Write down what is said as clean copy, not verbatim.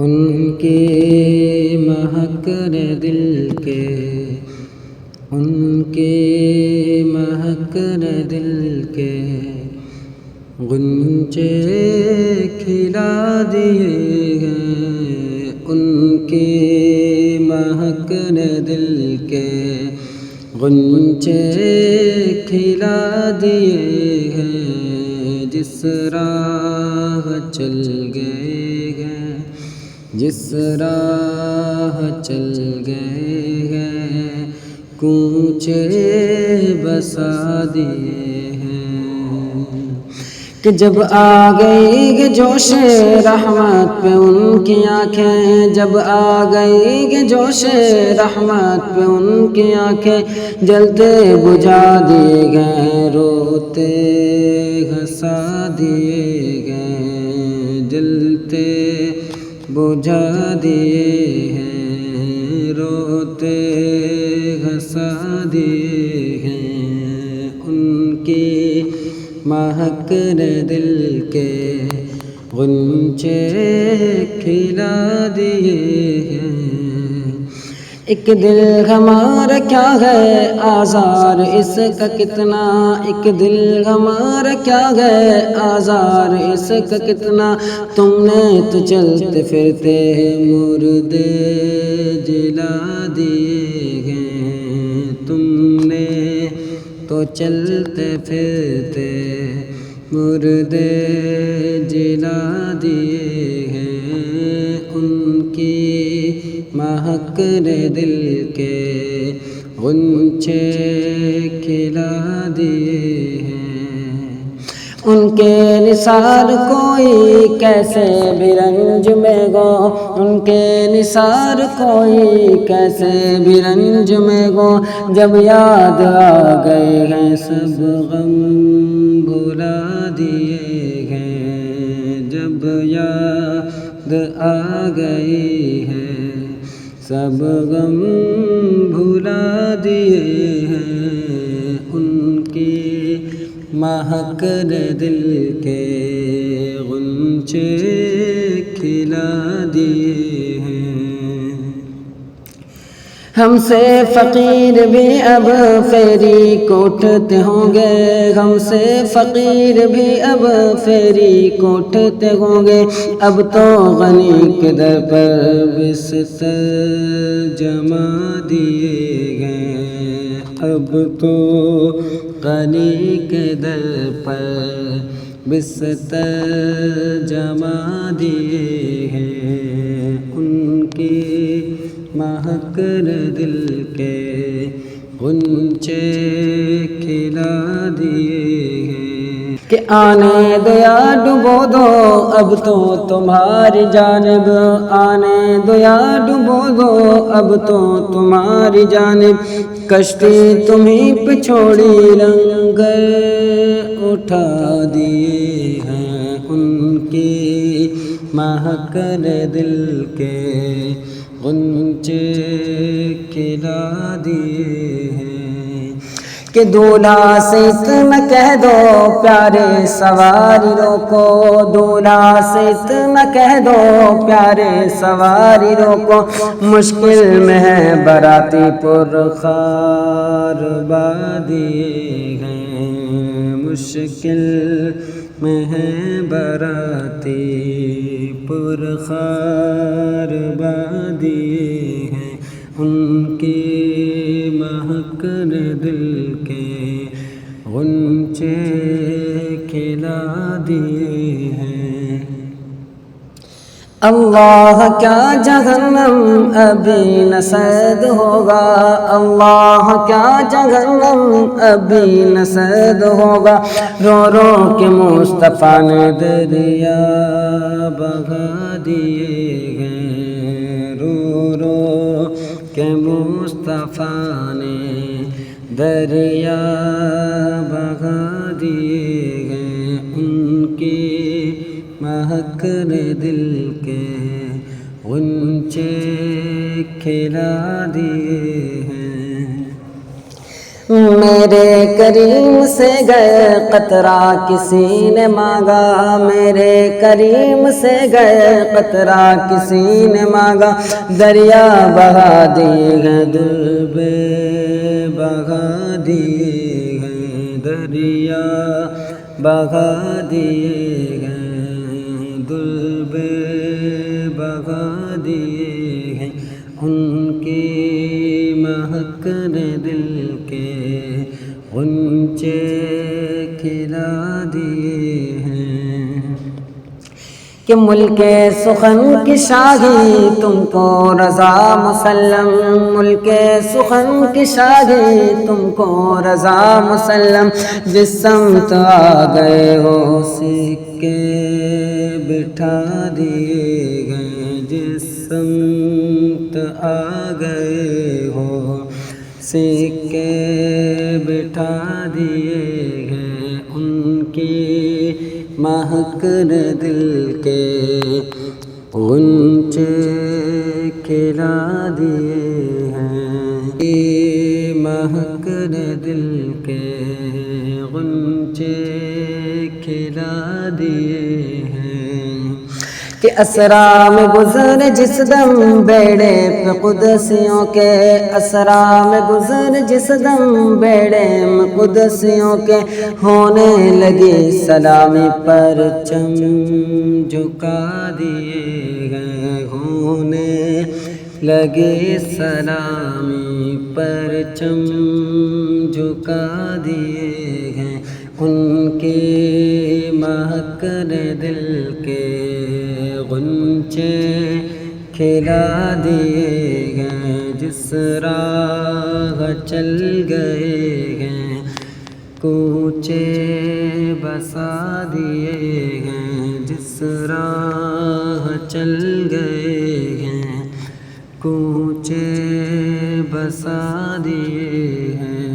ان کی مہک نے دل کے، ان کی مہک نے دل کے غنچے کھلا دیے ہیں، ان کی مہک نے دل کے غنچے کھلا دیے ہیں، جس راہ چل گئے ہیں، جس راہ چل گئے ہیں کوچے بسا دیے ہیں، کہ جب آ گئی کہ جوش رحمت پہ ان کی آنکھیں، جب آ گئی کہ جوش رحمت پہ ان کی آنکھیں جلتے بجھا دیے گئے، روتے ہنسا دیے گئے، جلتے بجھا دیے ہیں، روتے ہنسا دیے ہیں، ان کی مہک نے دل کے غنچے کھلا دیے ہیں، ایک دل ہمارا کیا ہے آزار اس کا کتنا، ایک دل ہمارا کیا ہے آزار اس کا کتنا، تم نے تو چلتے پھرتے مردے جلا دیے ہیں، تم نے تو چلتے پھرتے مردے جلا دیے ہیں، ان کی مہک نے دل کے غنچے کھلا دیے ہیں، ان کے نثار کوئی کیسے بھی رنج میں گو، ان کے نثار کوئی کیسے بھی رنج میں گو، جب یاد آ گئے ہیں سب غم بھلا دیے ہیں، جب یاد آ گئی ہے سب غم بھلا دیے ہیں، ان کی مہک نے دل کے غنچے کھلا دیے ہیں، ہم سے فقیر بھی اب فیری کو اٹھتے ہوں گے، ہم سے فقیر بھی اب فیری کو اٹھتے ہوں گے، اب تو غنی کے در پر بستر جما دیے گئے، اب تو غنی کے در پر بستر جما دیے ہیں، ان کی مہک نے دل کے غنچے کھلا دیے ہیں، کہ آنے دو یا ڈبو دو اب تو تمہاری جانب، آنے دو یا ڈبو دو اب تو تمہاری جانب، کشتی تمہیں پہ چھوڑی لنگر اٹھا دیے ہیں، ان کی مہک نے دل کے غنچے کھلا دیے ہیں، کہ دولہا سے اتنا کہہ دو پیارے سواری روکو، دولہا سے اتنا کہہ دو پیارے سواری روکو، مشکل میں ہے باراتی پرخار بادیے ہیں، مشکل میں ہے باراتی پرخار بادیے ہیں، ان کی مہک نے دل کے غنچے کھلا دیے ہیں، اللہ کیا جہنم ابھی نہ سرد ہوگا، اللہ کیا جہنم ابھی نہ سرد ہوگا، رو رو کے مصطفیٰ نے دریا بہا دیے ہیں، رو رو کہ مصطفیٰ نے دریا بہا دیے ہیں، ان کی مہک نے دل کے غنچے کھلا دیے ہیں، میرے کریم سے گئے قطرہ کسی نے مانگا، میرے کریم سے گئے قطرہ کسی نے مانگا، دریا بہا دیے ہیں دل بے بہا دیے ہیں، دریا بہا دیے ہیں، دل بے بہا دیے ہیں، ان کی مہک نے دل کے غنچے کھلا دیے ہیں، کہ ملک سخن کی شاہی تم کو رضا مسلم، ملک سخن کی شاہی تم کو رضا مسلم، جس سمت آ گئے ہو سکے بٹھا دیے گئے، جس سمت آ گئے ہو سکے بٹھا دیے گئے، ان کی مہک نے دل کے غنچے کھلا دیے ہیں، یہ مہک نے دل کے غنچے کھلا دیے ہیں، کہ اسرا میں گزر جس دم بیڑے پہ قدسیوں کے، اسرا میں گزر جس دم بیڑے میں قدسیوں کے، ہونے لگی سلامی پرچم جھکا دیے گئے، ہونے لگے سلامی پرچم جھکا دیے گئے، ان کی مہک نے دل کے غنچے کھلا دیے گئے، جس راہ چل گئے ہیں کوچے بسا دیے ہیں، جس راہ چل گئے ہیں کوچے بسا دیے ہیں۔